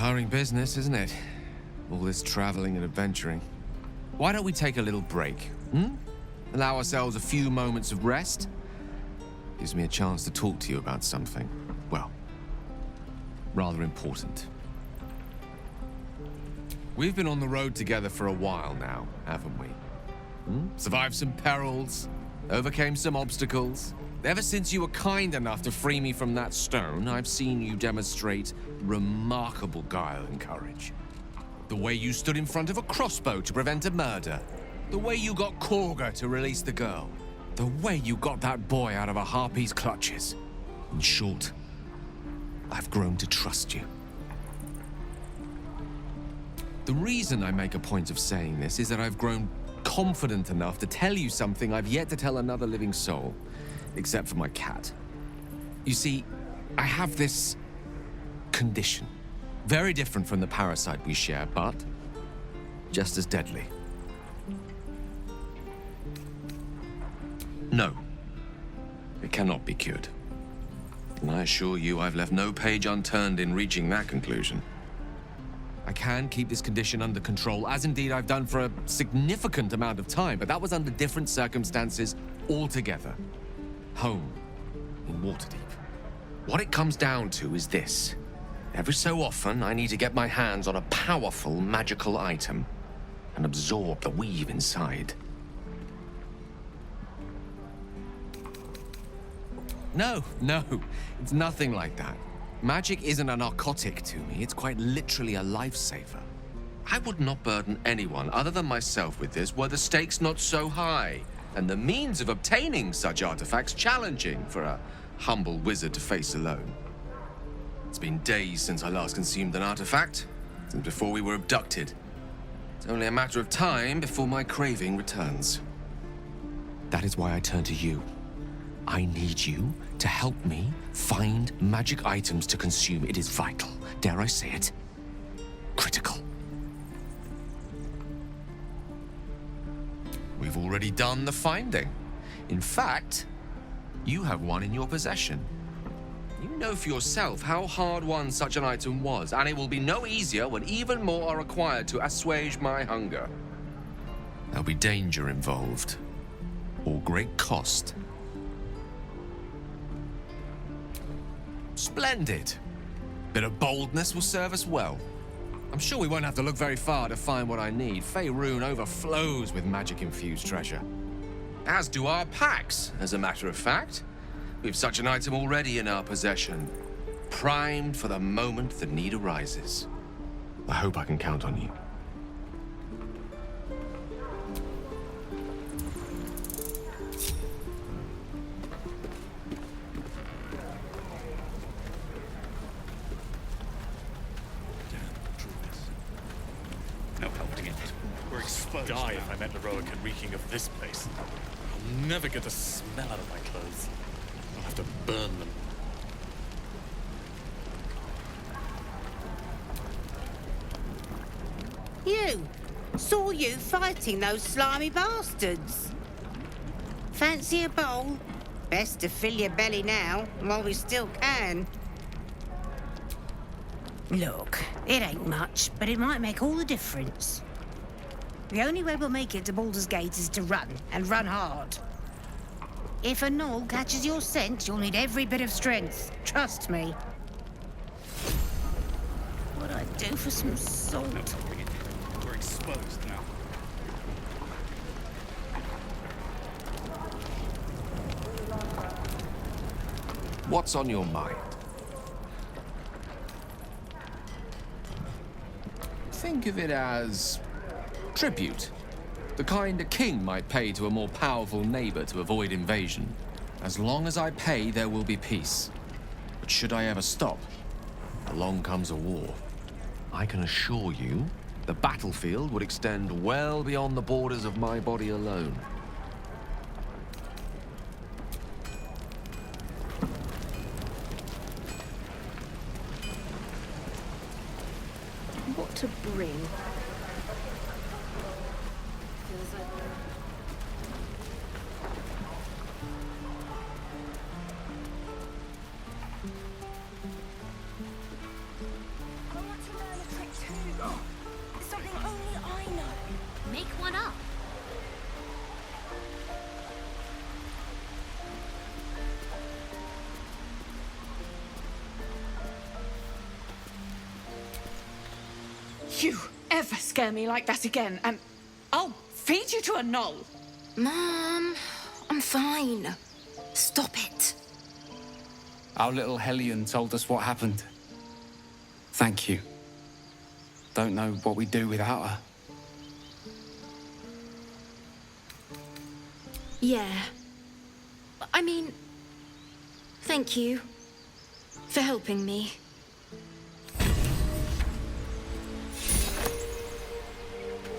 Tiring business, isn't it? All this traveling and adventuring. Why don't we take a little break, hmm? Allow ourselves a few moments of rest? Gives me a chance to talk to you about something, well, rather important. We've been on the road together for a while now, haven't we? Survived some perils, overcame some obstacles. Ever since you were kind enough to free me from that stone, I've seen you demonstrate remarkable guile and courage. The way you stood in front of a crossbow to prevent a murder. The way you got Korga to release the girl. The way you got that boy out of a harpy's clutches. In short, I've grown to trust you. The reason I make a point of saying this is that I've grown confident enough to tell you something I've yet to tell another living soul, except for my cat. You see, I have this condition. Very different from the parasite we share, but just as deadly. No, it cannot be cured. And I assure you I've left no page unturned in reaching that conclusion. I can keep this condition under control, as indeed I've done for a significant amount of time, but that was under different circumstances altogether. Home, in Waterdeep. What it comes down to is this. Every so often, I need to get my hands on a powerful magical item and absorb the weave inside. No, it's nothing like that. Magic isn't a narcotic to me, it's quite literally a lifesaver. I would not burden anyone other than myself with this were the stakes not so high, and the means of obtaining such artifacts challenging for a humble wizard to face alone. It's been days since I last consumed an artifact, since before we were abducted. It's only a matter of time before my craving returns. That is why I turn to you. I need you to help me find magic items to consume. It is vital. Dare I say it? Critical. We've already done the finding. In fact, you have one in your possession. You know for yourself how hard-won such an item was, and it will be no easier when even more are required to assuage my hunger. There'll be danger involved, or great cost. Splendid. Bit of boldness will serve us well. I'm sure we won't have to look very far to find what I need. Faerun overflows with magic-infused treasure. As do our packs, as a matter of fact. We've such an item already in our possession, primed for the moment the need arises. I hope I can count on you. No help to get it. We're exposed. Die if I met Heroic and reeking of this place. I'll never get the smell out of my clothes. I'll have to burn them. You! Saw you fighting those slimy bastards. Fancy a bowl? Best to fill your belly now, while we still can. Look, it ain't much, but it might make all the difference. The only way we'll make it to Baldur's Gate is to run, and run hard. If a gnoll catches your scent, you'll need every bit of strength. Trust me. What I'd do for some salt. No, bring it. We're exposed now. What's on your mind? Think of it as tribute. The kind a king might pay to a more powerful neighbor to avoid invasion. As long as I pay, there will be peace. But should I ever stop, along comes a war. I can assure you, the battlefield would extend well beyond the borders of my body alone. What to bring? you ever scare me like that again, and I'll feed you to a knoll. Mom, I'm fine. Stop it. Our little Hellion told us what happened. Thank you. Don't know what we'd do without her. Yeah. I mean, thank you for helping me.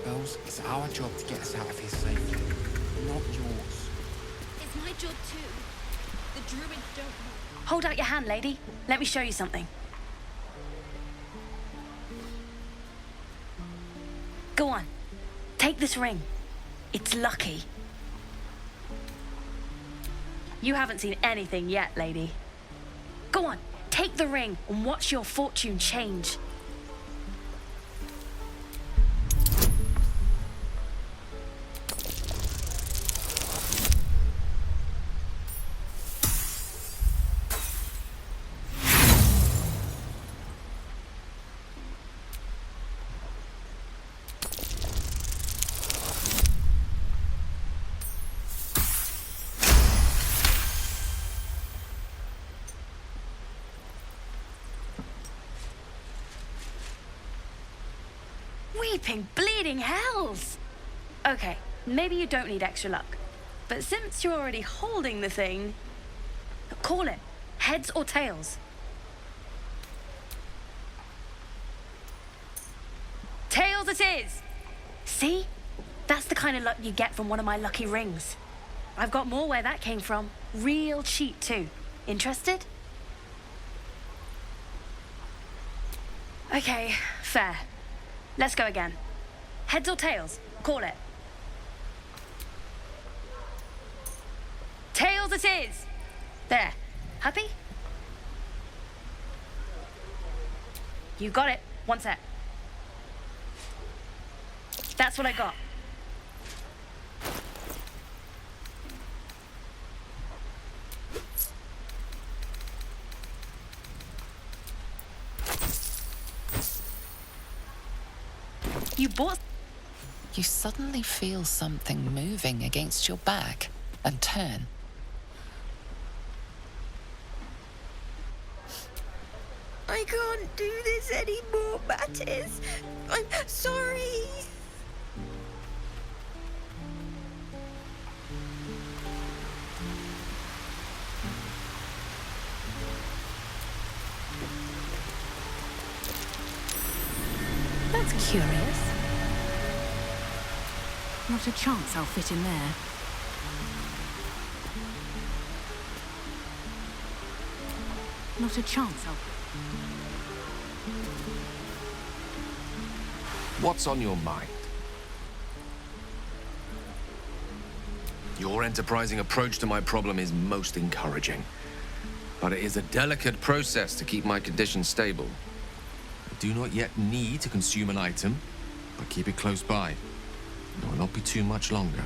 Bells, it's our job to get us out of here safely, not yours. It's my job too. The druids don't know. Hold out your hand, lady. Let me show you something. Go on. Take this ring. It's lucky. You haven't seen anything yet, lady. Go on. Take the ring and watch your fortune change. Weeping, bleeding hells! Okay, maybe you don't need extra luck. But since you're already holding the thing, call it. Heads or tails? Tails it is! See? That's the kind of luck you get from one of my lucky rings. I've got more where that came from. Real cheap, too. Interested? Okay, fair. Let's go again. Heads or tails? Call it. Tails it is! There. Happy? You got it. One sec. That's what I got. You bought... You suddenly feel something moving against your back and turn. I can't do this anymore, Mattis. I'm sorry. That's curious. Not a chance I'll fit in there. Not a chance I'll... What's on your mind? Your enterprising approach to my problem is most encouraging. But it is a delicate process to keep my condition stable. I do not yet need to consume an item, but keep it close by. It will not be too much longer.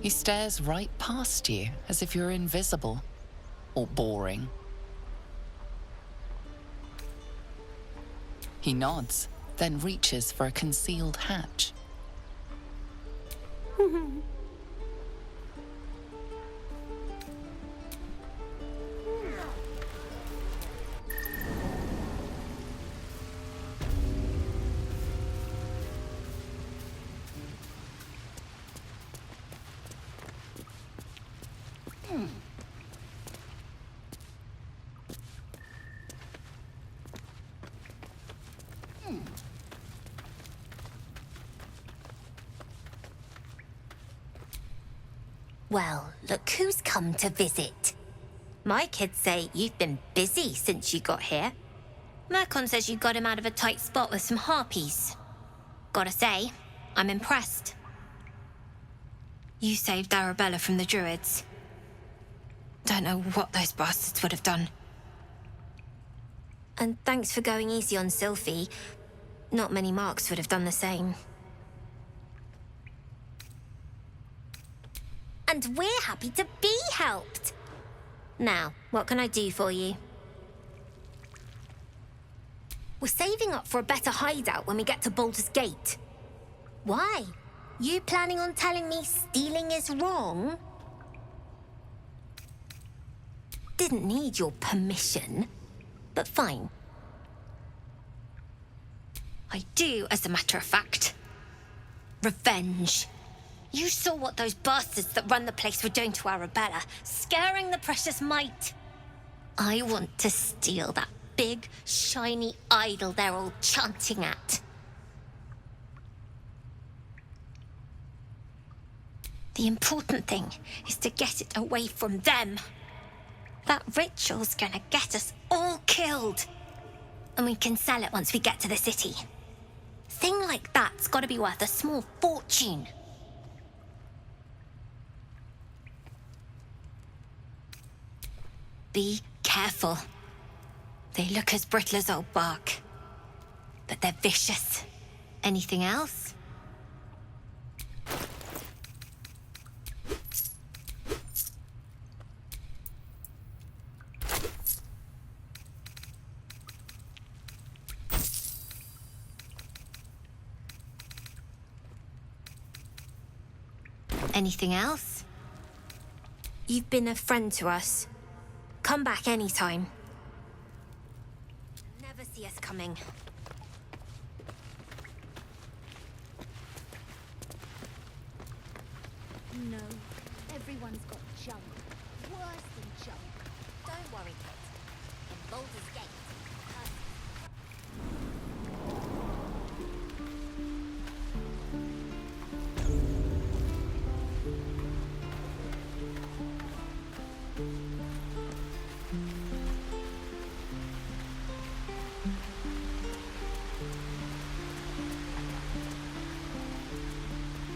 He stares right past you, as if you're invisible. Or boring. He nods, then reaches for a concealed hatch. Well, look who's come to visit. My kids say you've been busy since you got here. Mercon says you got him out of a tight spot with some harpies. Gotta say, I'm impressed. You saved Arabella from the druids. Don't know what those bastards would have done. And thanks for going easy on Sylphie. Not many marks would have done the same. And we're happy to be helped. Now, what can I do for you? We're saving up for a better hideout when we get to Baldur's Gate. Why? You planning on telling me stealing is wrong? Didn't need your permission, but fine. I do, as a matter of fact. Revenge. You saw what those bastards that run the place were doing to Arabella, scaring the precious mite. I want to steal that big, shiny idol they're all chanting at. The important thing is to get it away from them. That ritual's gonna get us all killed. And we can sell it once we get to the city. Thing like that's gotta be worth a small fortune. Be careful. They look as brittle as old bark, but they're vicious. Anything else? Anything else? You've been a friend to us. Come back anytime. Never see us coming. No, everyone's got junk. Worse than junk. Don't worry, kid. In Baldur's Gate.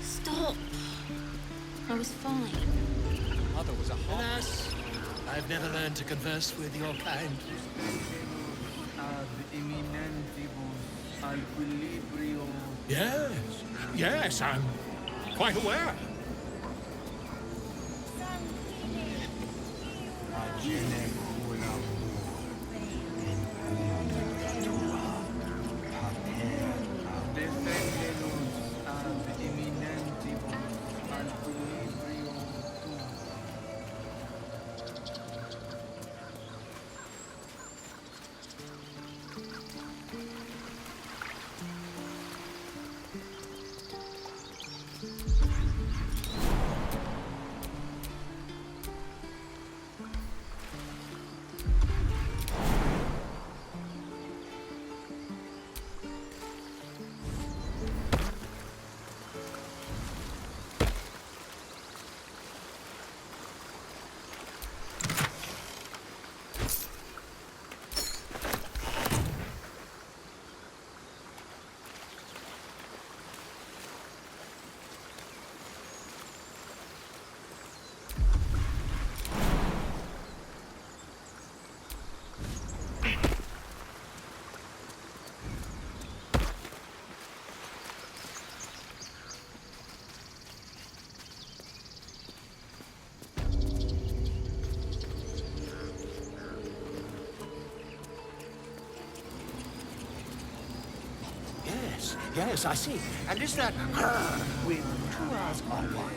Stop. I was fine. Mother was a hot. Alas, I've never learned to converse with your kind. Yes, yes, I'm quite aware. Yes, I see. And is that with 2 hours on one?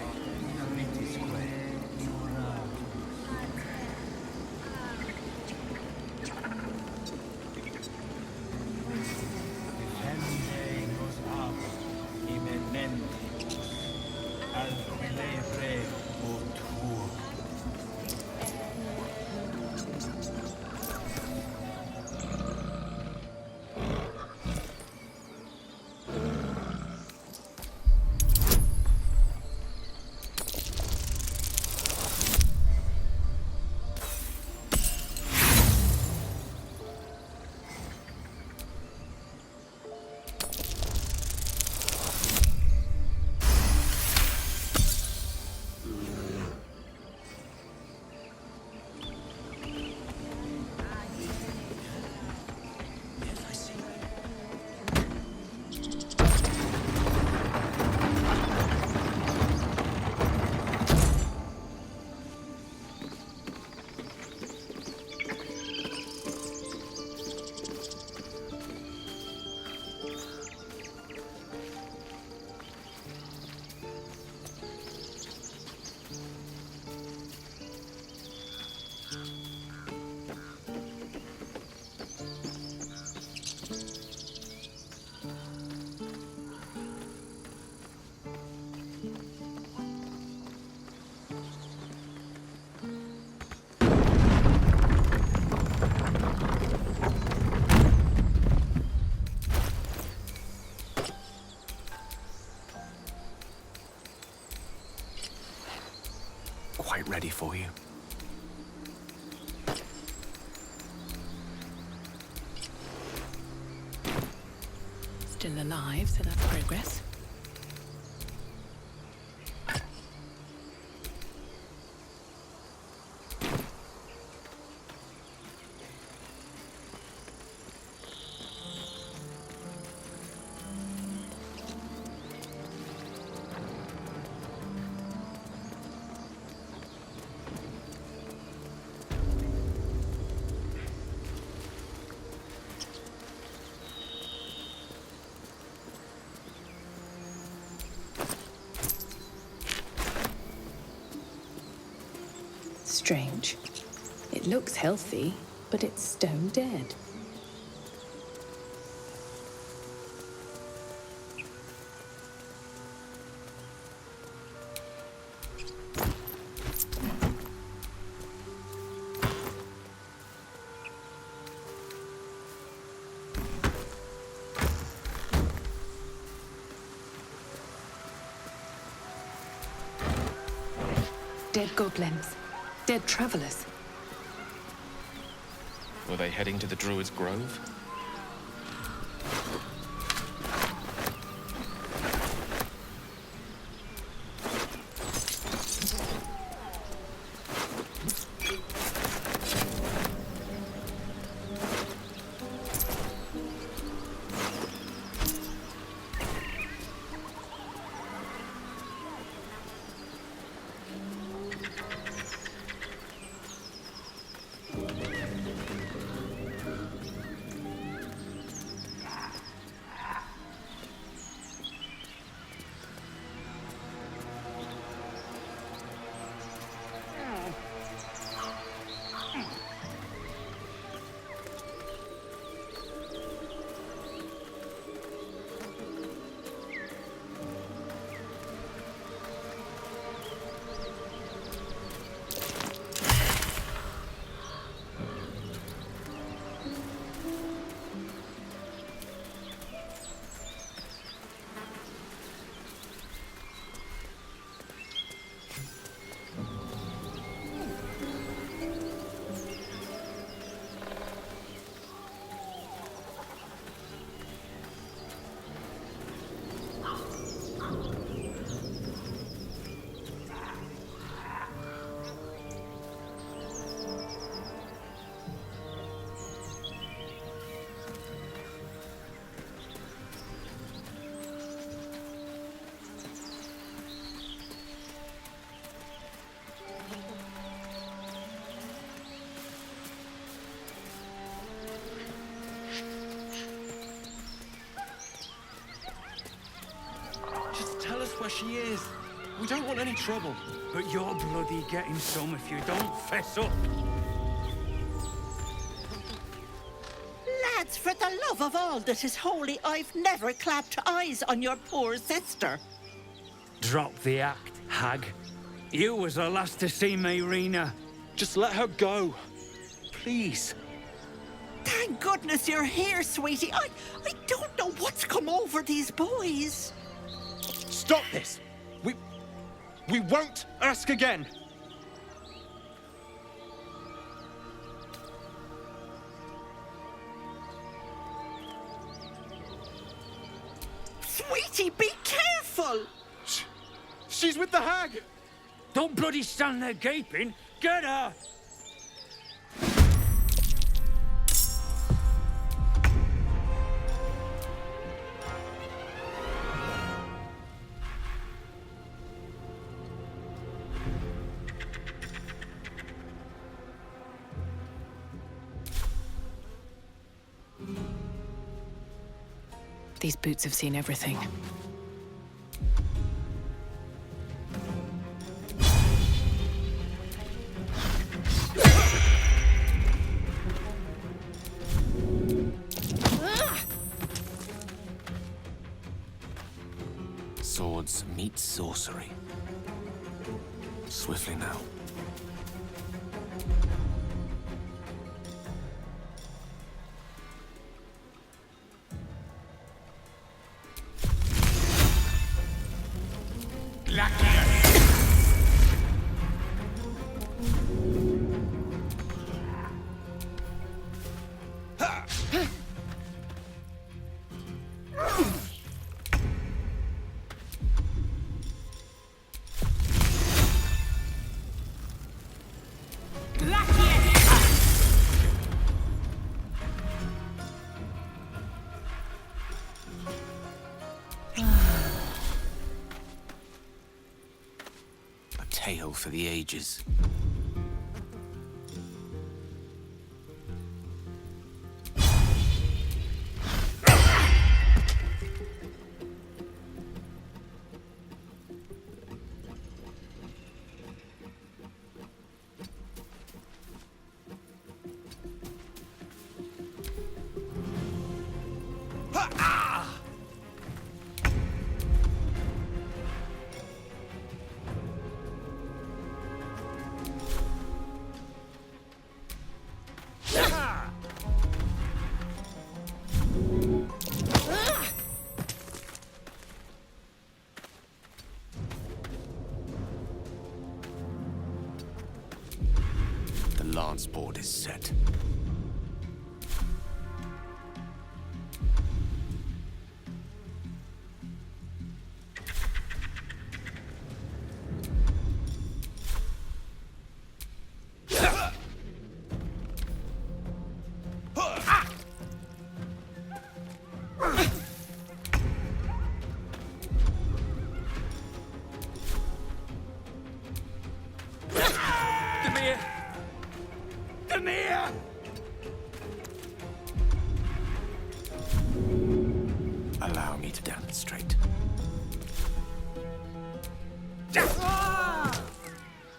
quite ready for you. Still alive, so that's progress. Strange. It looks healthy, but it's stone dead. Dead goblins. Dead travelers. Were they heading to the Druid's Grove? Tell us where she is. We don't want any trouble. But you're bloody getting some if you don't fess up. Lads, for the love of all that is holy, I've never clapped eyes on your poor sister. Drop the act, hag. You was the last to see me, Rena. Just let her go. Please. Thank goodness you're here, sweetie. I don't know what's come over these boys. Stop this! We won't ask again! Sweetie, be careful! She's with the hag! Don't bloody stand there gaping! Get her! These boots have seen everything. Swords meet sorcery. Swiftly now. tale for the ages. The lance board is set. Allow me to demonstrate.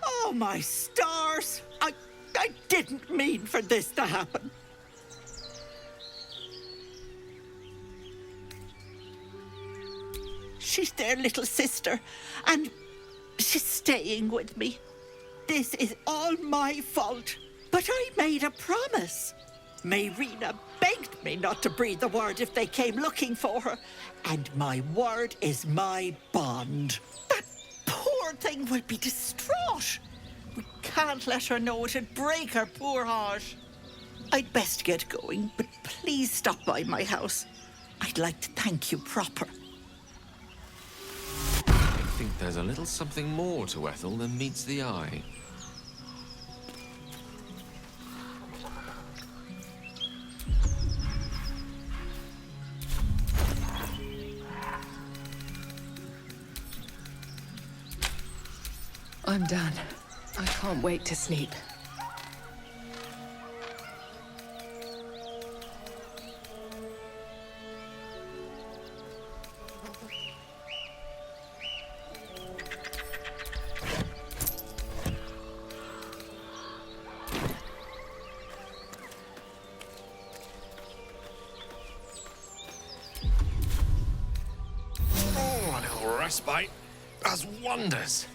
Oh, my stars! I didn't mean for this to happen. She's their little sister, and she's staying with me. This is all my fault, but I made a promise. Mayrina begged me not to breathe a word if they came looking for her, and my word is my bond. That poor thing will be distraught. We can't let her know, it'd break her poor heart. I'd best get going, but please stop by my house. I'd like to thank you proper. I think there's a little something more to Ethel than meets the eye. I'm done. I can't wait to sleep. Oh, a little respite does wonders.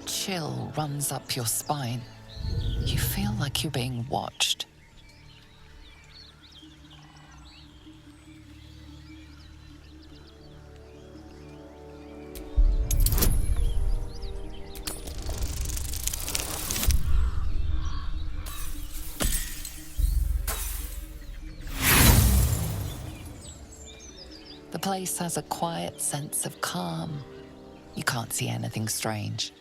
Chill runs up your spine. You feel like you're being watched. The place has a quiet sense of calm. You can't see anything strange.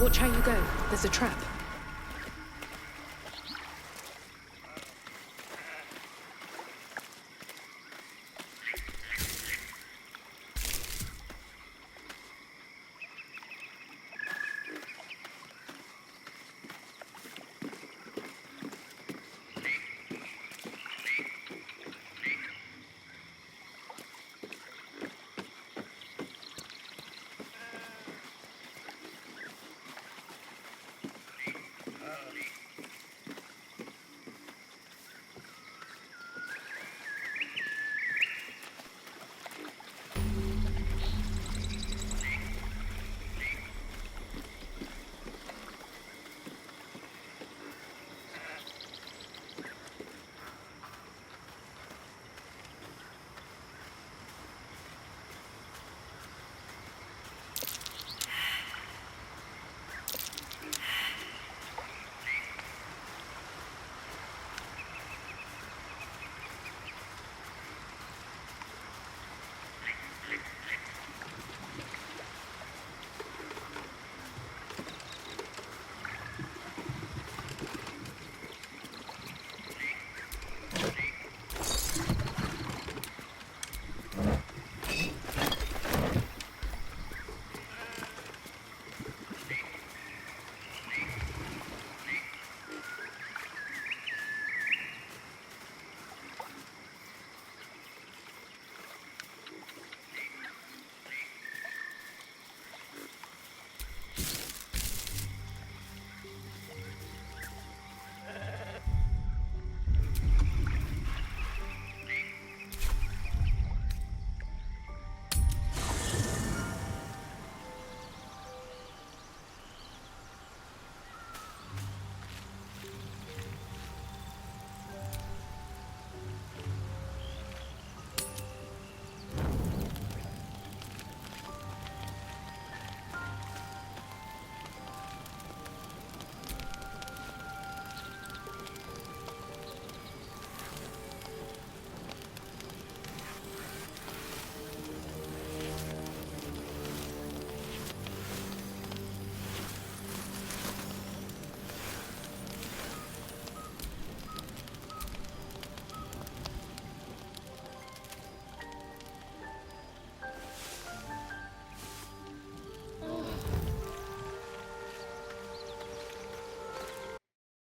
Watch how you go. There's a trap.